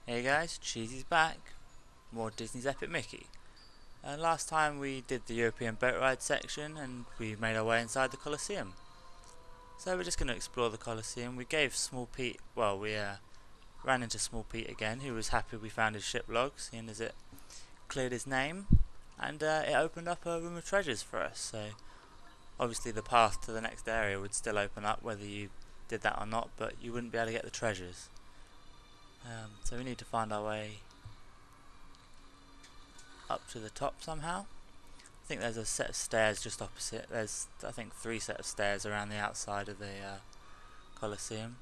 Hey guys, Cheesy's back. More Disney's Epic Mickey. Last time we did the European boat ride section and we made our way inside the Colosseum. So we're just going to explore the Colosseum. We gave Small Pete, well we ran into Small Pete again, who was happy we found his ship log, seeing as it cleared his name. And it opened up a room of treasures for us, so obviously the path to the next area would still open up whether you did that or not, but you wouldn't be able to get the treasures. So we need to find our way up to the top somehow. I think there's a set of stairs just opposite. There's, I think, 3 sets of stairs around the outside of the Colosseum.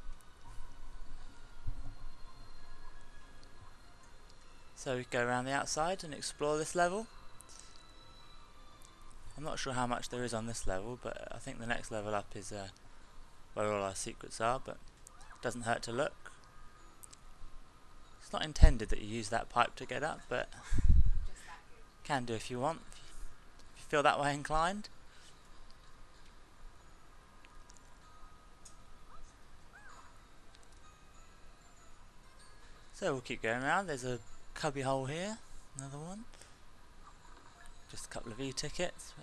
So we go around the outside and explore this level. I'm not sure how much there is on this level, but I think the next level up is where all our secrets are, but it doesn't hurt to look. It's not intended that you use that pipe to get up, but can do if you want, if you feel that way inclined. So we'll keep going around. There's a cubby hole here, another one. Just a couple of e-tickets.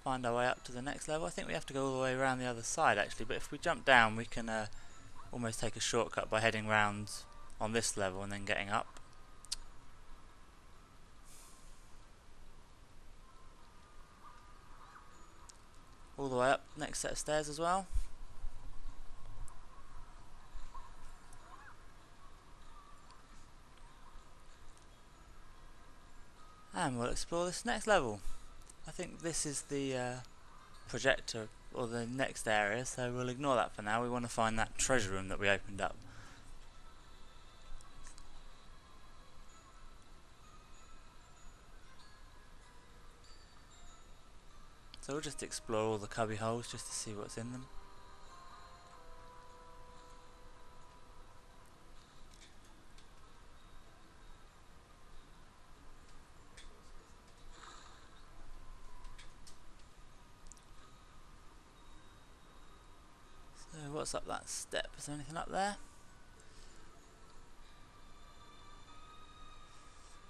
Find our way up to the next level. I think we have to go all the way around the other side actually, but if we jump down we can almost take a shortcut by heading round on this level and then getting up. All the way up, next set of stairs as well. And we'll explore this next level. I think this is the projector or the next area, so we'll ignore that for now. We want to find that treasure room that we opened up. So we'll just explore all the cubby holes just to see what's in them. So what's up that step? Is there anything up there?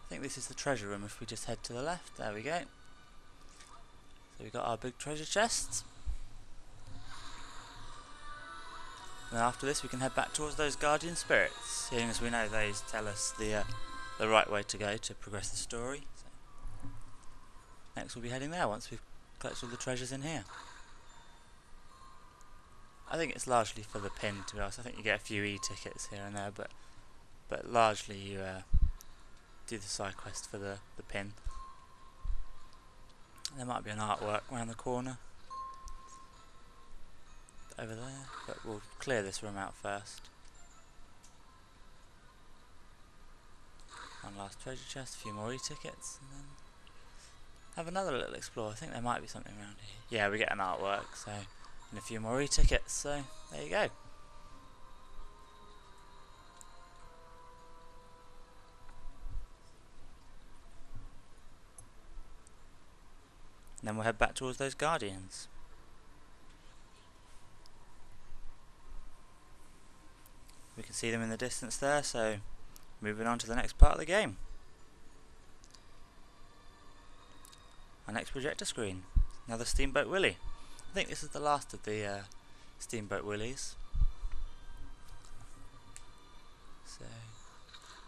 I think this is the treasure room if we just head to the left. There we go. So we've got our big treasure chests. And then after this we can head back towards those guardian spirits, seeing as we know they tell us the right way to go to progress the story. So next we'll be heading there once we've collected all the treasures in here. I think it's largely for the pin, to be honest. I think you get a few e-tickets here and there, but largely you do the side quest for the pin. There might be an artwork around the corner over there, but we'll clear this room out first. One last treasure chest, a few more e-tickets, and then have another little explore. I think there might be something around here. Yeah, we get an artwork, so, and a few more e-tickets, so there you go. And then we'll head back towards those guardians. We can see them in the distance there, so moving on to the next part of the game. Our next projector screen. Another Steamboat Willie. I think this is the last of the Steamboat Willies. So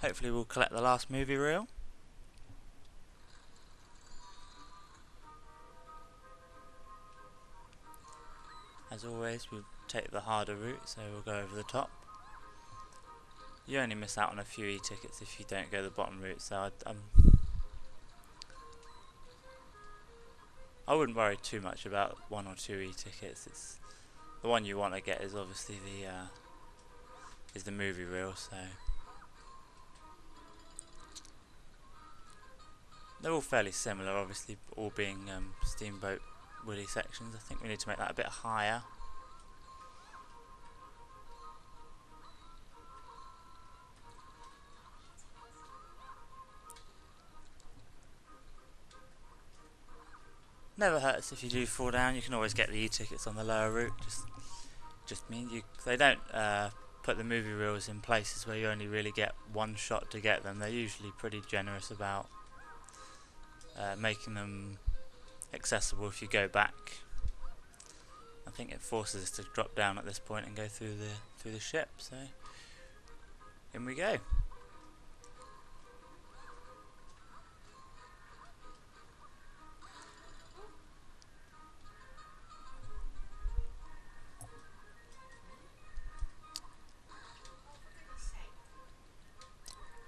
hopefully we'll collect the last movie reel. As always, we'll take the harder route, so we'll go over the top. You only miss out on a few e-tickets if you don't go the bottom route, so I wouldn't worry too much about 1 or 2 e-tickets. It's the one you want to get is obviously the movie reel, so they're all fairly similar, obviously all being Steamboat Willie sections. I think we need to make that a bit higher. Never hurts if you do fall down. You can always get the e-tickets on the lower route. Just means they don't put the movie reels in places where you only really get one shot to get them, they're usually pretty generous about making them accessible if you go back. I think it forces us to drop down at this point and go through the ship, so in we go.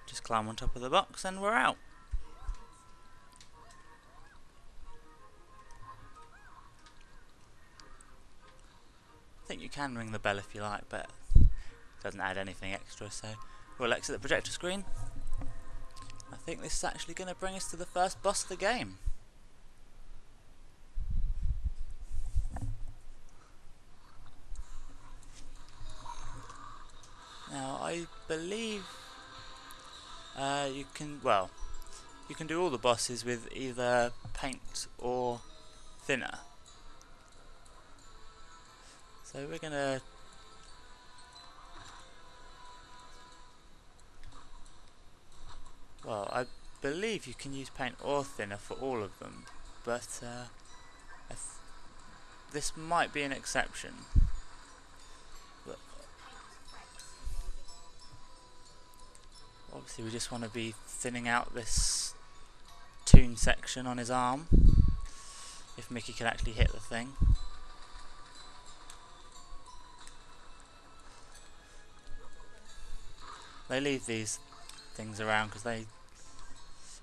Just climb on top of the box and we're out. I think you can ring the bell if you like, but it doesn't add anything extra, so we'll exit the projector screen. I think this is actually going to bring us to the first boss of the game. Now I believe you can do all the bosses with either paint or thinner. So we're gonna I believe you can use paint or thinner for all of them, but this might be an exception. But obviously we just want to be thinning out this toon section on his arm, if Mickey can actually hit the thing. They leave these things around because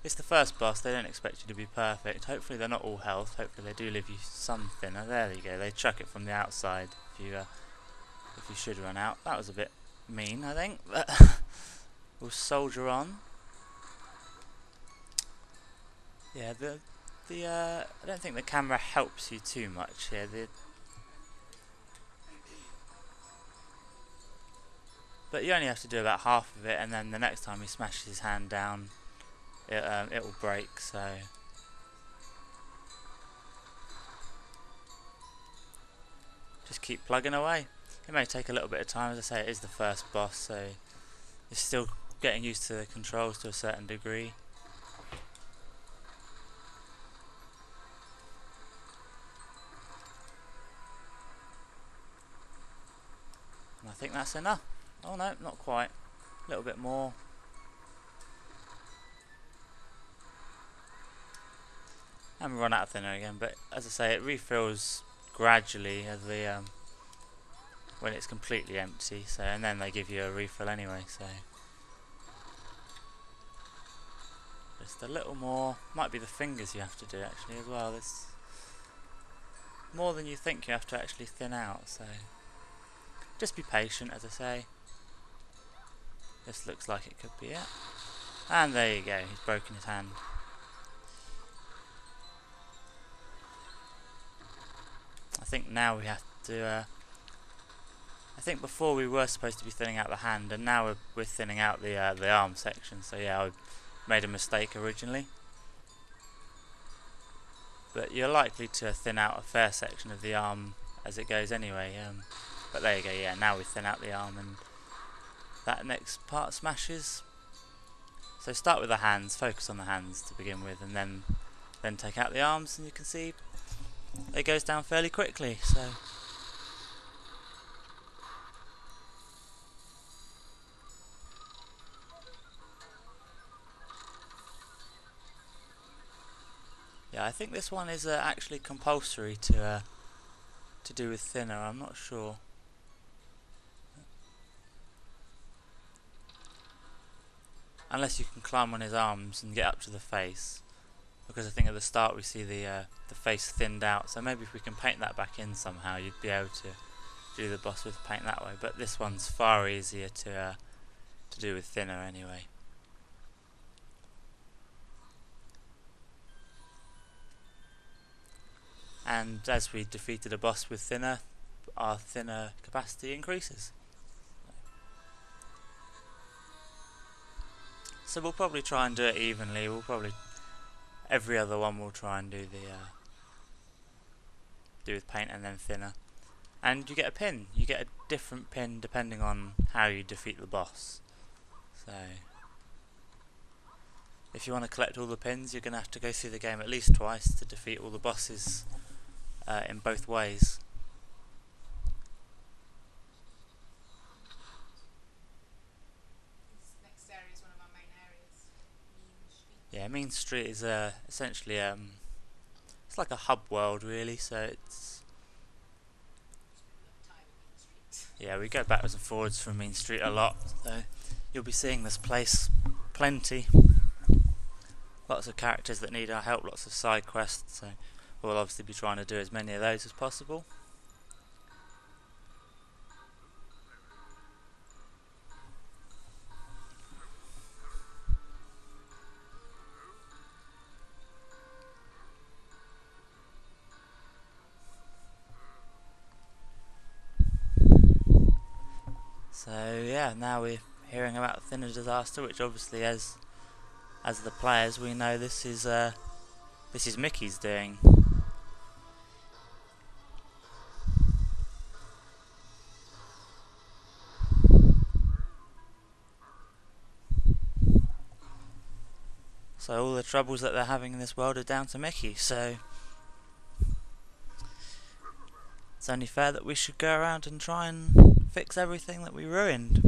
it's the first boss, they don't expect you to be perfect. Hopefully they're not all health, hopefully they do leave you some thinner. There you go, they chuck it from the outside if you should run out. That was a bit mean, I think, but we'll soldier on. Yeah, I don't think the camera helps you too much here. But you only have to do about half of it, and then the next time he smashes his hand down, it will break. So just keep plugging away. It may take a little bit of time, as I say, it is the first boss, so you're still getting used to the controls to a certain degree. And I think that's enough. Oh no, not quite. A little bit more. And we run out of thinner again, but as I say, it refills gradually as when it's completely empty. So, and then they give you a refill anyway. So, just a little more. Might be the fingers you have to do actually as well. There's more than you think you have to actually thin out. So, just be patient, as I say. This looks like it could be it. And there you go, he's broken his hand. I think now we have to I think before we were supposed to be thinning out the hand, and now we're thinning out the arm section. So yeah, I made a mistake originally. But you're likely to thin out a fair section of the arm as it goes anyway. But there you go, yeah, now we thin out the arm and that next part smashes. So start with the hands, focus on the hands to begin with, and then take out the arms, and you can see it goes down fairly quickly. So yeah, I think this one is actually compulsory to do with thinner. I'm not sure. Unless you can climb on his arms and get up to the face, because I think at the start we see the face thinned out. So maybe if we can paint that back in somehow, you'd be able to do the boss with paint that way. But this one's far easier to do with thinner anyway. And as we defeated a boss with thinner, our thinner capacity increases. So we'll probably try and do it evenly. We'll probably every other one we'll try and do with paint and then thinner. and you get a pin. You get a different pin depending on how you defeat the boss. So if you want to collect all the pins, you're going to have to go through the game at least twice to defeat all the bosses in both ways. This next area is one of our main areas. Mean Street. Yeah, Mean Street is essentially it's like a hub world really. So it's yeah, we go backwards and forwards from Mean Street a lot. So you'll be seeing this place plenty. Lots of characters that need our help, lots of side quests, so we'll obviously be trying to do as many of those as possible. So yeah, now we're hearing about Thinner Disaster, which obviously as the players we know this is Mickey's doing. So all the troubles that they're having in this world are down to Mickey, so it's only fair that we should go around and try and fix everything that we ruined.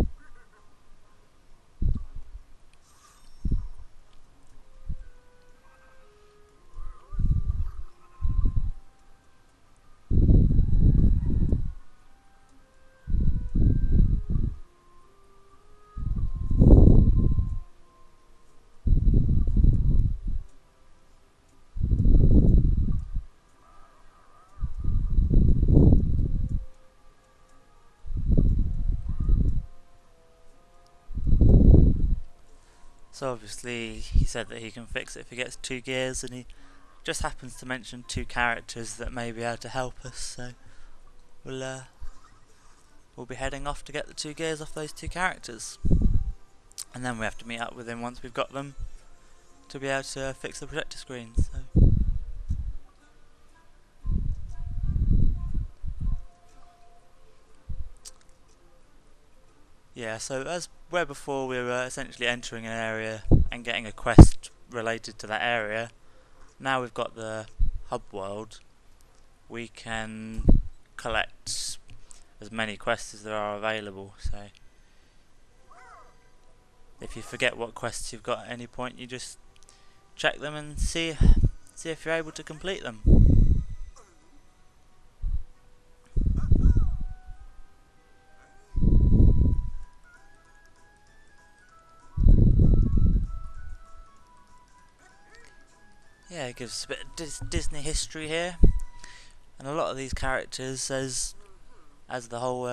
So obviously he said that he can fix it if he gets 2 gears, and he just happens to mention 2 characters that may be able to help us, so we'll be heading off to get the 2 gears off those 2 characters. And then we have to meet up with him once we've got them to be able to fix the projector screen. So yeah, so as where before we were essentially entering an area and getting a quest related to that area, now we've got the hub world, we can collect as many quests as there are available. So if you forget what quests you've got at any point, you just check them and see if you're able to complete them. Yeah, it gives us a bit of Disney history here, and a lot of these characters, as the whole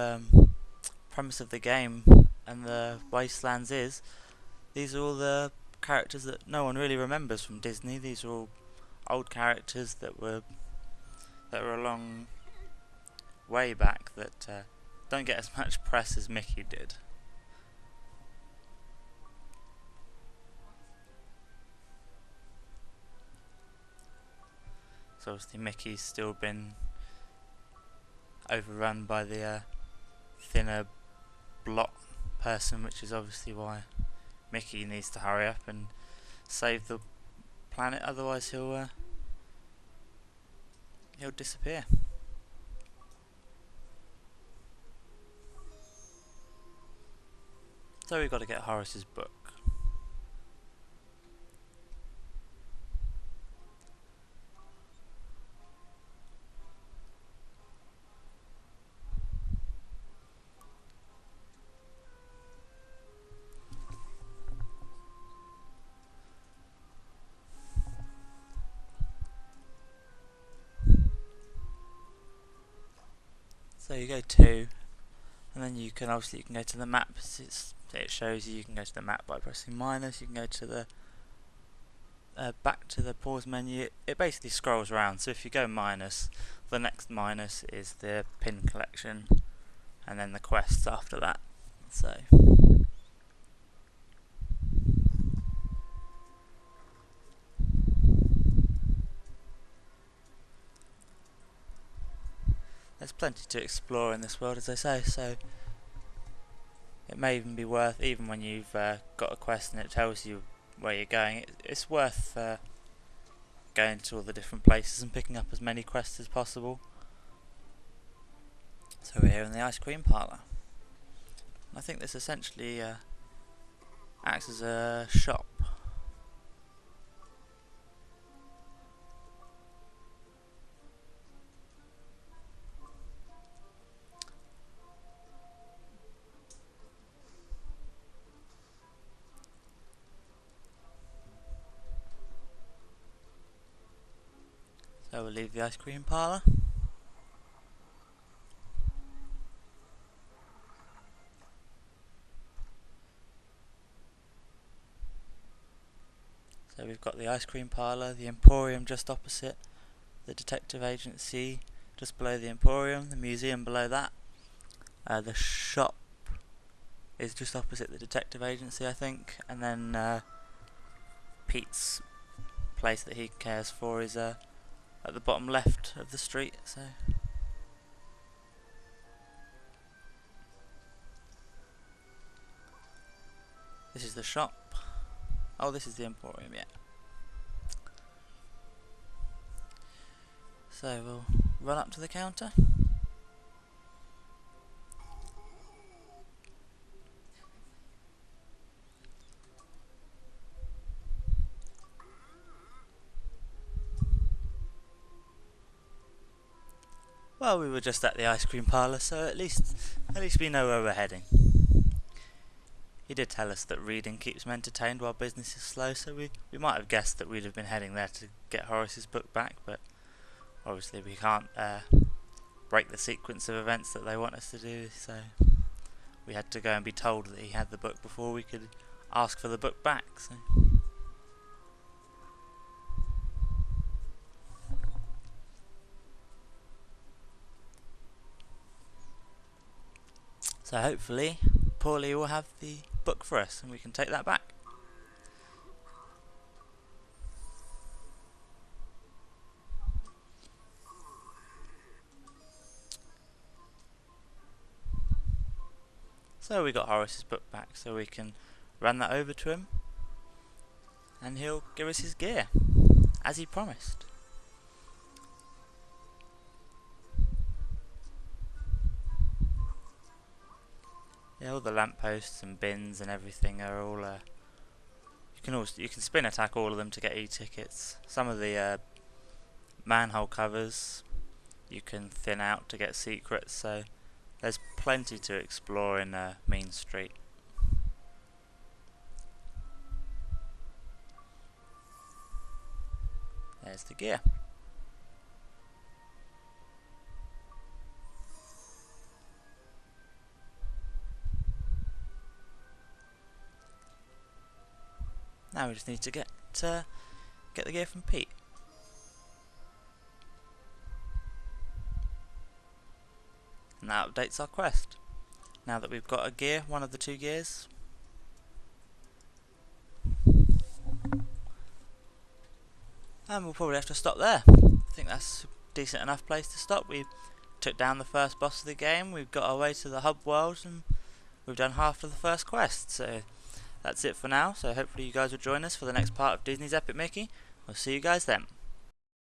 premise of the game and the Wastelands is, these are all the characters that no one really remembers from Disney. These are all old characters that were a long way back that don't get as much press as Mickey did. So obviously Mickey's still been overrun by the thinner blot person, which is obviously why Mickey needs to hurry up and save the planet, otherwise he'll disappear. So we've got to get Horace's book. So you go 2, and then you can go to the map. It shows you can go to the map by pressing minus. You can go to the back to the pause menu. It basically scrolls around. So if you go minus, the next minus is the pin collection, and then the quests after that. So there's plenty to explore in this world, as I say, so it may even be worth, even when you've got a quest and it tells you where you're going, it's worth going to all the different places and picking up as many quests as possible. So we're here in the ice cream parlour. I think this essentially acts as a shop. So we'll leave the ice cream parlour. So we've got the ice cream parlour, the emporium just opposite, the detective agency just below the emporium, the museum below that. The shop is just opposite the detective agency, I think, and then Pete's place that he cares for is at the bottom left of the street. So this is the shop. Oh, this is the emporium, yeah. So we'll run up to the counter. Well, we were just at the ice cream parlour, so at least we know where we're heading. He did tell us that reading keeps him entertained while business is slow, so we might have guessed that we'd have been heading there to get Horace's book back, but obviously we can't break the sequence of events that they want us to do, so we had to go and be told that he had the book before we could ask for the book back. So hopefully Paulie will have the book for us and we can take that back. So we got Horace's book back, so we can run that over to him and he'll give us his gear, as he promised. Yeah, all the lampposts and bins and everything are all you can spin attack all of them to get e-tickets. Some of the manhole covers you can thin out to get secrets, so there's plenty to explore in Mean Street. There's the gear. Now we just need to get the gear from Pete. And that updates our quest. Now that we've got a gear, one of the two gears. And we'll probably have to stop there. I think that's a decent enough place to stop. We took down the first boss of the game, we've got our way to the hub world, and we've done half of the first quest. So that's it for now, so hopefully you guys will join us for the next part of Disney's Epic Mickey. We'll see you guys then.